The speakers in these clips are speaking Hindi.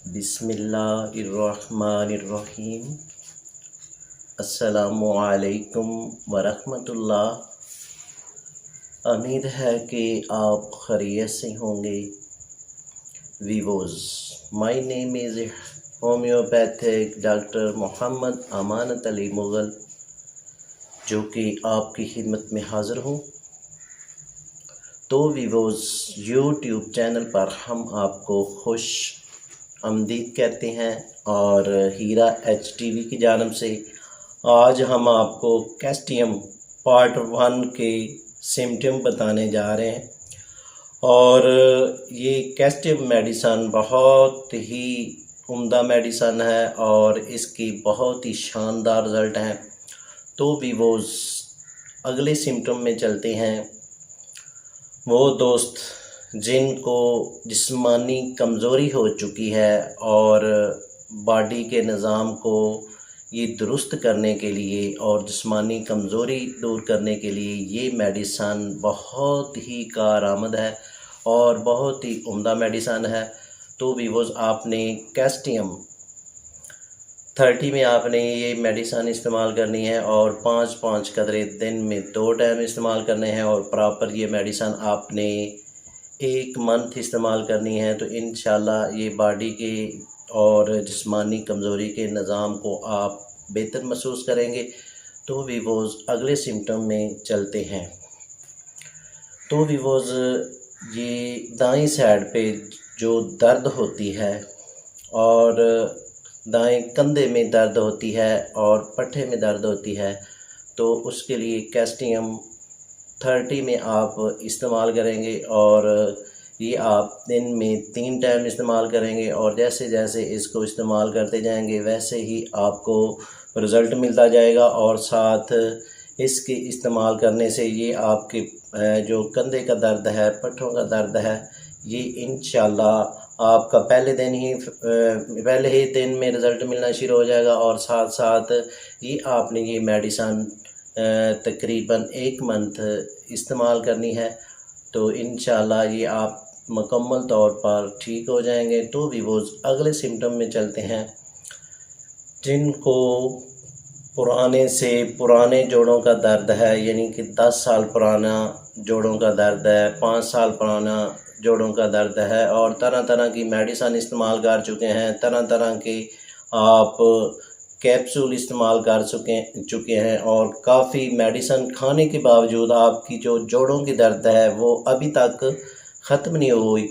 बिस्मिल्लाहिर्रहमानिर्रहीम। अस्सलामुअलैकुम वरहमतुल्लाह। उम्मीद है कि आप खैरियत से होंगे। Viewers, my name is homeopathic doctor Mohammad Amanat Ali Mughal, जो कि आपकी खिदमत में हाज़िर हूँ। तो वीवोज़, यूट्यूब चैनल पर हम आपको खुश आमदीद कहते हैं और हीरा HTV की जानब से आज हम आपको कैस्टियम पार्ट 1 के सिम्टम बताने जा रहे हैं। और ये कैस्टियम मेडिसन बहुत ही उम्दा मेडिसन है और इसकी बहुत ही शानदार रिज़ल्ट हैं। तो वीवोज़, अगले सिम्टम में चलते हैं। वो दोस्त जिनको जिस्मानी कमज़ोरी हो चुकी है और बॉडी के निज़ाम को ये दुरुस्त करने के लिए और जिस्मानी कमज़ोरी दूर करने के लिए ये मेडिसन बहुत ही कारआमद है और बहुत ही उम्दा मेडिसन है। तो वीवोज़, आपने कैस्टियम 30 में आपने ये मेडिसन इस्तेमाल करनी है और 5-5 कतरे दिन में 2 टाइम इस्तेमाल करने हैं और प्रॉपर ये मेडिसन आपने 1 मंथ इस्तेमाल करनी है। तो इंशाल्लाह ये बॉडी के और जिस्मानी कमज़ोरी के निज़ाम को आप बेहतर महसूस करेंगे। तो वीवोज़, अगले सिम्टम में चलते हैं। तो वीवोज़, ये दाईं साइड पे जो दर्द होती है और दाएं कंधे में दर्द होती है और पट्टे में दर्द होती है, तो उसके लिए कैस्टियम 30 में आप इस्तेमाल करेंगे और ये आप दिन में 3 टाइम इस्तेमाल करेंगे और जैसे जैसे इसको इस्तेमाल करते जाएंगे वैसे ही आपको रिज़ल्ट मिलता जाएगा। और साथ इसके इस्तेमाल करने से ये आपके जो कंधे का दर्द है, पट्टों का दर्द है, ये इंशाल्लाह आपका पहले ही दिन में रिज़ल्ट मिलना शुरू हो जाएगा। और साथ साथ ये आपने ये मेडिसन तकरीबन 1 मंथ इस्तेमाल करनी है, तो इंशाल्लाह ये आप मुकम्मल तौर पर ठीक हो जाएंगे। तो वीवोज़, अगले सिम्टम में चलते हैं। जिनको पुराने से पुराने जोड़ों का दर्द है, यानी कि 10 साल पुराना जोड़ों का दर्द है, 5 साल पुराना जोड़ों का दर्द है और तरह तरह की मेडिसन इस्तेमाल कर चुके हैं, तरह तरह के आप कैप्सूल इस्तेमाल कर चुके हैं और काफ़ी मेडिसन खाने के बावजूद आपकी जो जोड़ों की दर्द है वो अभी तक ख़त्म नहीं हुई।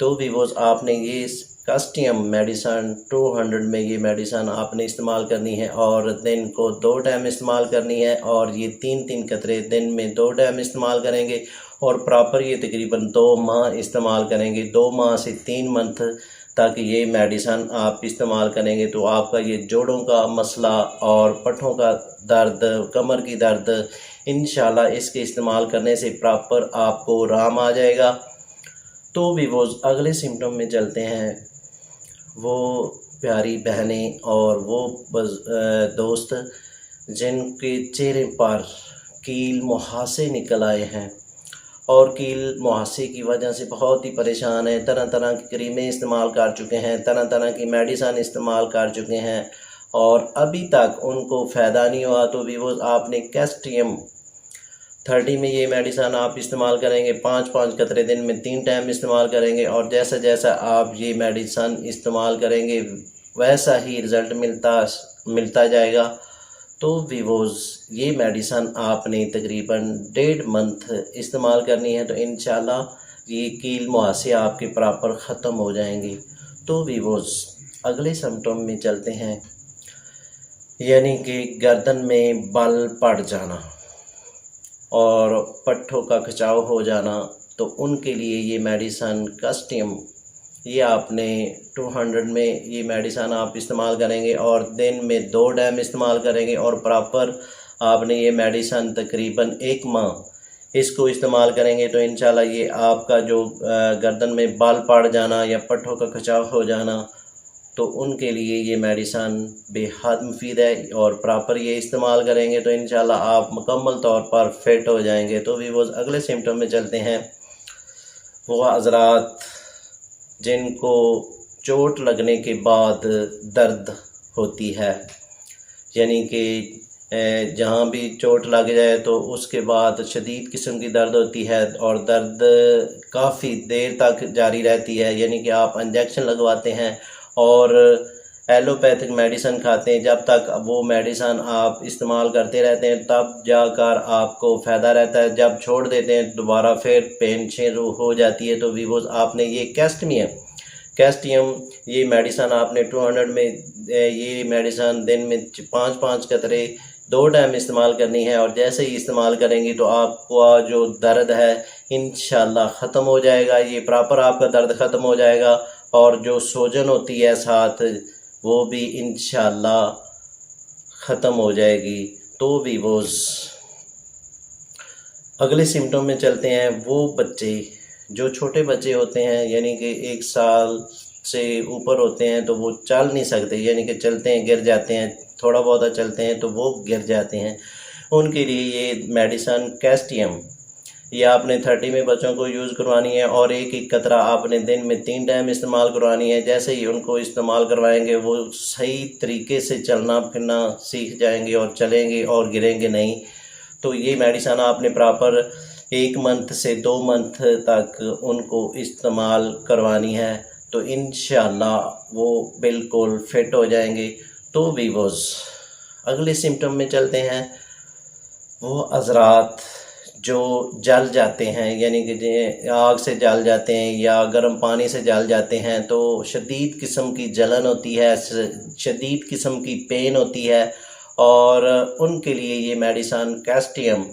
तो वीवोज़, आपने ये कैस्टियम मेडिसन 200 में ये मेडिसन आपने इस्तेमाल करनी है और दिन को 2 टाइम इस्तेमाल करनी है और ये 3-3 कतरे दिन में 2 टाइम इस्तेमाल करेंगे और प्रॉपर ये तकरीबन 2 माह इस्तेमाल करेंगे। 2 माह से 3 मंथ तक ये मेडिसन आप इस्तेमाल करेंगे तो आपका ये जोड़ों का मसला और पट्ठों का दर्द, कमर की दर्द, इंशाल्लाह इसके इस्तेमाल करने से प्रॉपर आपको आराम आ जाएगा। तो वीवोज़, अगले सिम्टम में चलते हैं। वो प्यारी बहनें और वो दोस्त जिनके चेहरे पर कील मुहासे निकल आए हैं और कील मुहासे की वजह से बहुत ही परेशान हैं, तरह तरह की क्रीमें इस्तेमाल कर चुके हैं, तरह तरह की मेडिसन इस्तेमाल कर चुके हैं और अभी तक उनको फ़ायदा नहीं हुआ। तो वीवोज़, आपने कैस्टियम 30 में ये मेडिसन आप इस्तेमाल करेंगे, 5-5 कतरे दिन में 3 टाइम इस्तेमाल करेंगे और जैसा जैसा आप ये मेडिसन इस्तेमाल करेंगे वैसा ही रिज़ल्ट मिलता जाएगा। तो वीवोज़, ये मेडिसन आपने तकरीबन 1.5 मंथ इस्तेमाल करनी है, तो इंशाल्लाह ये कील मुहासे आपके प्रॉपर ख़त्म हो जाएंगे। तो वीवोज़, अगले सिम्टम में चलते हैं, यानी कि गर्दन में बाल पड़ जाना और पट्ठों का खिंचाव हो जाना, तो उनके लिए ये मेडिसन कैस्टियम ये आपने 200 में ये मेडिसन आप इस्तेमाल करेंगे और दिन में 2 टाइम इस्तेमाल करेंगे और प्रॉपर आपने ये मेडिसन तकरीबन 1 माह इसको इस्तेमाल करेंगे। तो इंशाल्लाह ये आपका जो गर्दन में बाल पड़ जाना या पट्ठों का खिंचाव हो जाना, तो उनके लिए ये मेडिसन बेहद मुफीद है और प्रॉपर ये इस्तेमाल करेंगे तो इंशाल्लाह आप मुकम्मल तौर पर फिट हो जाएंगे। तो वीवोज़, अगले सिम्टम में चलते हैं। वो हज़रात जिनको चोट लगने के बाद दर्द होती है, यानी कि जहाँ भी चोट लग जाए तो उसके बाद शदीद किस्म की दर्द होती है और दर्द काफ़ी देर तक जारी रहती है, यानी कि आप इंजेक्शन लगवाते हैं और एलोपैथिक मेडिसिन खाते हैं। जब तक वो मेडिसिन आप इस्तेमाल करते रहते हैं तब जाकर आपको फ़ायदा रहता है। जब छोड़ देते हैं दोबारा फिर पेन शुरू हो जाती है। तो वीवोज़ आपने ये कैस्टियम ये मेडिसिन आपने 200 में ये मेडिसिन दिन में 5-5 कतरे 2 टाइम इस्तेमाल करनी है और जैसे ही इस्तेमाल करेंगी तो आपका जो दर्द है इंशाल्लाह ख़त्म हो जाएगा। ये प्रॉपर आपका दर्द ख़त्म हो जाएगा और जो सूजन होती है साथ वो भी इंशाल्लाह ख़त्म हो जाएगी। तो वीवोज़ अगले सिम्टम में चलते हैं। वो बच्चे जो छोटे बच्चे होते हैं यानी कि 1 साल से ऊपर होते हैं तो वो चल नहीं सकते, यानी कि चलते हैं गिर जाते हैं, थोड़ा बहुत चलते हैं तो वो गिर जाते हैं, उनके लिए ये मेडिसिन कैस्टियम ये आपने 30 में बच्चों को यूज़ करवानी है और एक कतरा आपने दिन में 3 टाइम इस्तेमाल करवानी है। जैसे ही उनको इस्तेमाल करवाएंगे वो सही तरीके से चलना फिरना सीख जाएंगे और चलेंगे और गिरेंगे नहीं। तो ये मेडिसिन आपने प्रॉपर 1 मंथ से 2 मंथ तक उनको इस्तेमाल करवानी है, तो इंशाल्लाह वो बिल्कुल फिट हो जाएंगे। तो वीवोज़ अगले सिम्टम में चलते हैं। वो हज़रात जो जल जाते हैं, यानी कि आग से जल जाते हैं या गर्म पानी से जल जाते हैं, तो शदीद किस्म की जलन होती है, शदीद किस्म की पेन होती है और उनके लिए ये मेडिसिन कैस्टियम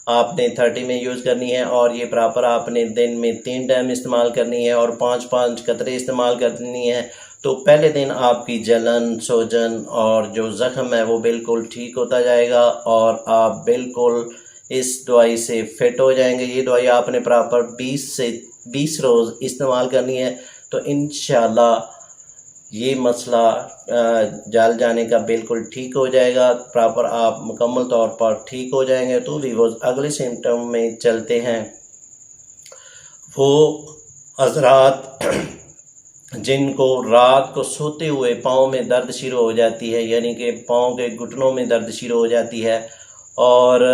आपने 30 में यूज़ करनी है और ये प्रॉपर आपने दिन में 3 टाइम इस्तेमाल करनी है और 5-5 कतरे इस्तेमाल करनी है। तो पहले दिन आपकी जलन सूजन और जो ज़ख़म है वो बिल्कुल ठीक होता जाएगा और आप बिल्कुल इस दवाई से फिट हो जाएंगे। ये दवाई आपने प्रॉपर 20 से 20 रोज़ इस्तेमाल करनी है, तो इंशाल्लाह ये मसला जल जाने का बिल्कुल ठीक हो जाएगा, प्रॉपर आप मुकम्मल तौर पर ठीक हो जाएंगे। तो वीवोज़ अगले सिम्टम में चलते हैं। वो हज़रात जिनको रात को सोते हुए पाँव में दर्द शुरू हो जाती है, यानी कि पाँव के घुटनों में दर्द शुरू हो जाती है और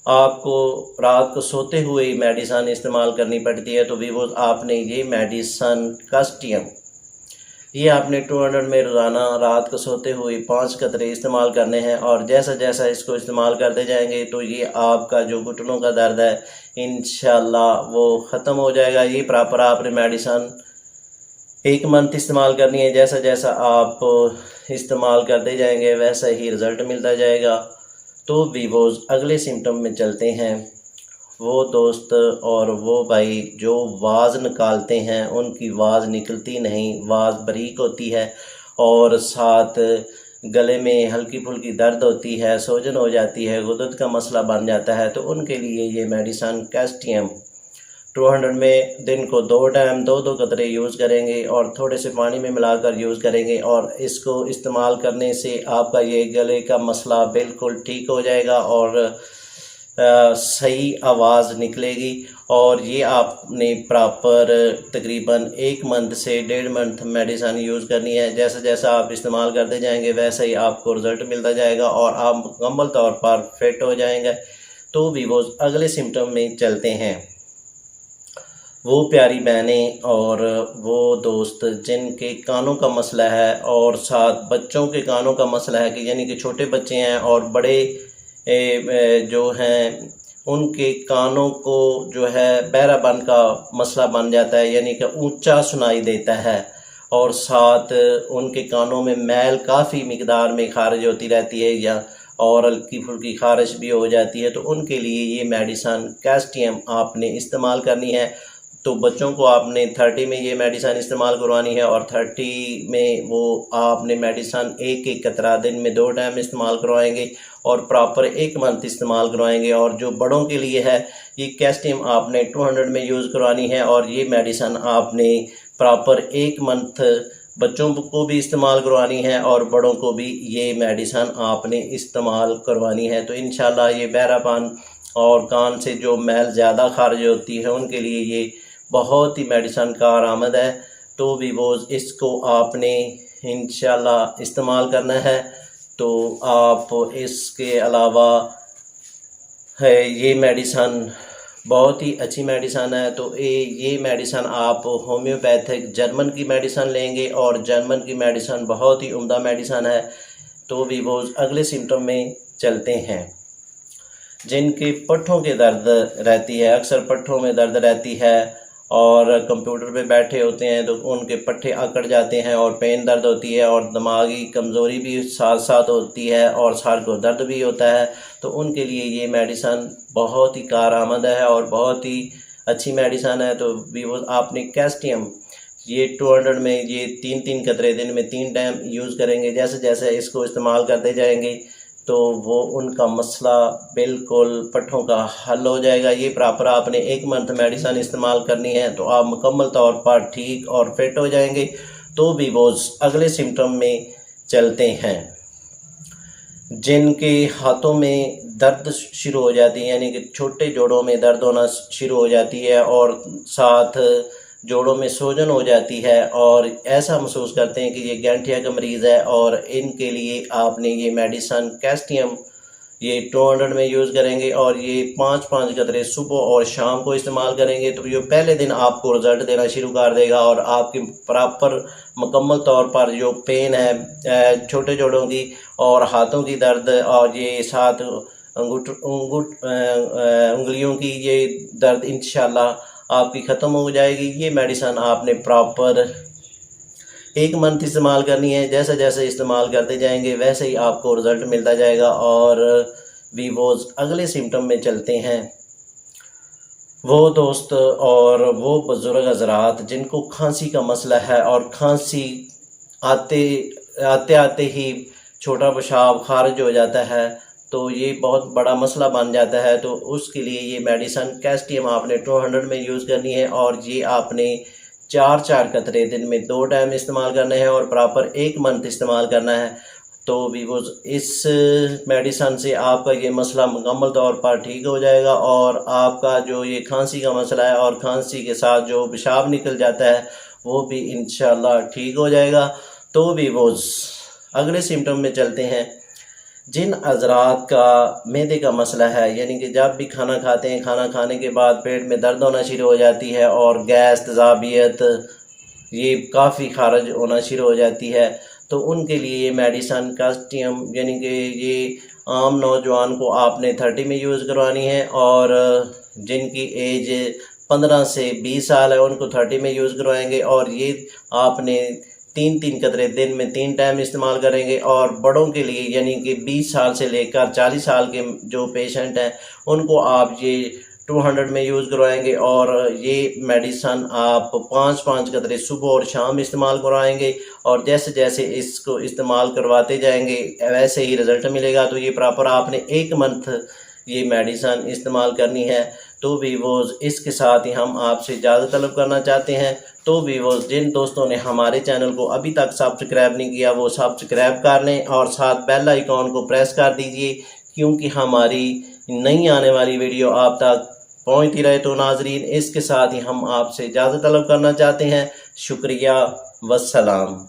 आपको रात को सोते हुए ही मेडिसिन इस्तेमाल करनी पड़ती है, तो वीवोज़ आपने ये मेडिसिन कैस्टियम ये आपने 200 में रोज़ाना रात को सोते हुए 5 कतरे इस्तेमाल करने हैं और जैसा जैसा इसको इस्तेमाल करते जाएंगे तो ये आपका जो घुटनों का दर्द है इंशाल्लाह वो ख़त्म हो जाएगा। ये प्रॉपर आपने मेडिसिन 1 मंथ इस्तेमाल करनी है। जैसा जैसा आप इस्तेमाल करते जाएंगे वैसा ही रिज़ल्ट मिलता जाएगा। तो वीवोज़ अगले सिम्टम में चलते हैं। वो दोस्त और वो भाई जो वाज़ निकालते हैं उनकी वाज़ निकलती नहीं, वाज़ बारीक होती है और साथ गले में हल्की फुल्की दर्द होती है, सूजन हो जाती है, गुर्दे का मसला बन जाता है, तो उनके लिए ये मेडिसिन कैस्टियम 200 में दिन को 2 टाइम 2-2 कतरे यूज़ करेंगे और थोड़े से पानी में मिलाकर यूज़ करेंगे और इसको इस्तेमाल करने से आपका ये गले का मसला बिल्कुल ठीक हो जाएगा और सही आवाज़ निकलेगी। और ये आपने प्रॉपर तकरीबन 1 मंथ से 1.5 मंथ मेडिसिन यूज़ करनी है। जैसा जैसा आप इस्तेमाल करते जाएंगे वैसे ही आपको रिज़ल्ट मिलता जाएगा और आप मुकम्मल तौर पर फिट हो जाएंगे। तो वीवोज़ अगले सिम्टम में चलते हैं। वो प्यारी बहनें और वो दोस्त जिनके कानों का मसला है और साथ बच्चों के कानों का मसला है, कि यानी कि छोटे बच्चे हैं और बड़े जो हैं उनके कानों को जो है बहरापन का मसला बन जाता है, यानी कि ऊंचा सुनाई देता है और साथ उनके कानों में मैल काफ़ी मिकदार में खारिज होती रहती है या और हल्की फुल्की खारिश भी हो जाती है, तो उनके लिए ये मेडिसिन कैस्टियम आपने इस्तेमाल करनी है। तो बच्चों को आपने 30 में ये मेडिसिन इस्तेमाल करवानी है और 30 में वो आपने मेडिसिन 1-1 कतरा दिन में 2 टाइम इस्तेमाल करवाएंगे और प्रॉपर 1 मंथ इस्तेमाल करवाएंगे। और जो बड़ों के लिए है ये कैस्टियम आपने 200 में यूज़ करवानी है और ये मेडिसिन आपने प्रॉपर 1 मंथ बच्चों को भी इस्तेमाल करवानी है और बड़ों को भी ये मेडिसिन आपने इस्तेमाल करवानी है। तो इंशाल्लाह ये बहरापन और कान से जो मैल ज़्यादा खारिज होती है उनके लिए ये बहुत ही मेडिसिन कारआमद है। तो वीवोज़ इसको आपने इंशाल्लाह इस्तेमाल करना है। तो आप इसके अलावा है ये मेडिसन बहुत ही अच्छी मेडिसन है। तो ये मेडिसन आप होम्योपैथिक जर्मन की मेडिसन लेंगे और जर्मन की मेडिसन बहुत ही उम्दा मेडिसन है। तो वीवोज़ अगले सिम्टम में चलते हैं। जिनके पट्ठों के दर्द रहती है, अक्सर पट्ठों में दर्द रहती है और कंप्यूटर पे बैठे होते हैं तो उनके पट्ठे अकड़ जाते हैं और पेन दर्द होती है और दिमागी कमज़ोरी भी साथ साथ होती है और सर को दर्द भी होता है, तो उनके लिए ये मेडिसन बहुत ही कारआमद है और बहुत ही अच्छी मेडिसन है। तो वीवो आपने कैस्टियम ये 200 में ये 3-3 कतरे दिन में 3 टाइम यूज़ करेंगे। जैसे जैसे इसको इस्तेमाल करते जाएंगे तो वो उनका मसला बिल्कुल पट्ठों का हल हो जाएगा। ये प्रॉपर आपने 1 मंथ मेडिसन इस्तेमाल करनी है तो आप मुकम्मल तौर पर ठीक और फिट हो जाएंगे। तो वीवोज़ अगले सिम्टम में चलते हैं। जिनके हाथों में दर्द शुरू हो जाती है, यानी कि छोटे जोड़ों में दर्द होना शुरू हो जाती है और साथ जोड़ों में सूजन हो जाती है और ऐसा महसूस करते हैं कि ये गठिया का मरीज़ है, और इनके लिए आपने ये मेडिसन कैस्टियम ये 200 में यूज़ करेंगे और ये 5-5 कतरे सुबह और शाम को इस्तेमाल करेंगे। तो ये पहले दिन आपको रिज़ल्ट देना शुरू कर देगा और आपकी प्रॉपर मुकम्मल तौर पर जो पेन है छोटे जोड़ों की और हाथों की दर्द और ये साथ उंगलियों की ये दर्द इंशाल्लाह आपकी ख़त्म हो जाएगी। ये मेडिसन आपने प्रॉपर 1 मंथ इस्तेमाल करनी है। जैसे जैसे इस्तेमाल करते जाएंगे वैसे ही आपको रिज़ल्ट मिलता जाएगा। और वीवोज़ अगले सिम्टम में चलते हैं। वो दोस्त और वो बुज़ुर्ग हज़रात जिनको खांसी का मसला है और खांसी आते आते ही छोटा पेशाब खारिज हो जाता है, तो ये बहुत बड़ा मसला बन जाता है। तो उसके लिए ये मेडिसन कैस्टियम आपने 200 में यूज़ करनी है और ये आपने 4-4 कतरे दिन में 2 टाइम इस्तेमाल करने हैं और प्रॉपर 1 मंथ इस्तेमाल करना है। तो वीवोज़ इस मेडिसन से आपका ये मसला मुकम्मल तौर पर ठीक हो जाएगा और आपका जो ये खांसी का मसला है और खांसी के साथ जो पेशाब निकल जाता है वो भी इंशाल्लाह ठीक हो जाएगा। तो वीवोज़ अगले सिम्टम में चलते हैं। जिन हज़रात का मैदे का मसला है, यानी कि जब भी खाना खाते हैं खाना खाने के बाद पेट में दर्द होना शुरू हो जाती है और गैस तेज़ाबियत ये काफ़ी खारिज होना शुरू हो जाती है, तो उनके लिए ये मेडिसन कैस्टियम यानी कि ये आम नौजवान को आपने 30 में यूज़ करवानी है और जिनकी एज 15 से 20 साल है उनको 30 में यूज़ करवाएंगे और ये आपने 3-3 कतरे दिन में 3 टाइम इस्तेमाल करेंगे। और बड़ों के लिए यानी कि 20 साल से लेकर 40 साल के जो पेशेंट हैं उनको आप ये 200 में यूज़ करवाएंगे और ये मेडिसन आप 5-5 कतरे सुबह और शाम इस्तेमाल करवाएंगे और जैसे जैसे इसको इस्तेमाल करवाते जाएंगे वैसे ही रिज़ल्ट मिलेगा। तो ये प्रॉपर आपने 1 मंथ ये मेडिसन इस्तेमाल करनी है। तो वीवोज़ इसके साथ ही हम आपसे इजाज़त तलब करना चाहते हैं। तो वीवोज़ जिन दोस्तों ने हमारे चैनल को अभी तक सब्सक्राइब नहीं किया वो सब्सक्राइब कर लें और साथ बेल आइकॉन को प्रेस कर दीजिए, क्योंकि हमारी नई आने वाली वीडियो आप तक पहुंचती रहे। तो नाजरीन इसके साथ ही हम आपसे इजाज़त तलब करना चाहते हैं। शुक्रिया, वस्सलाम।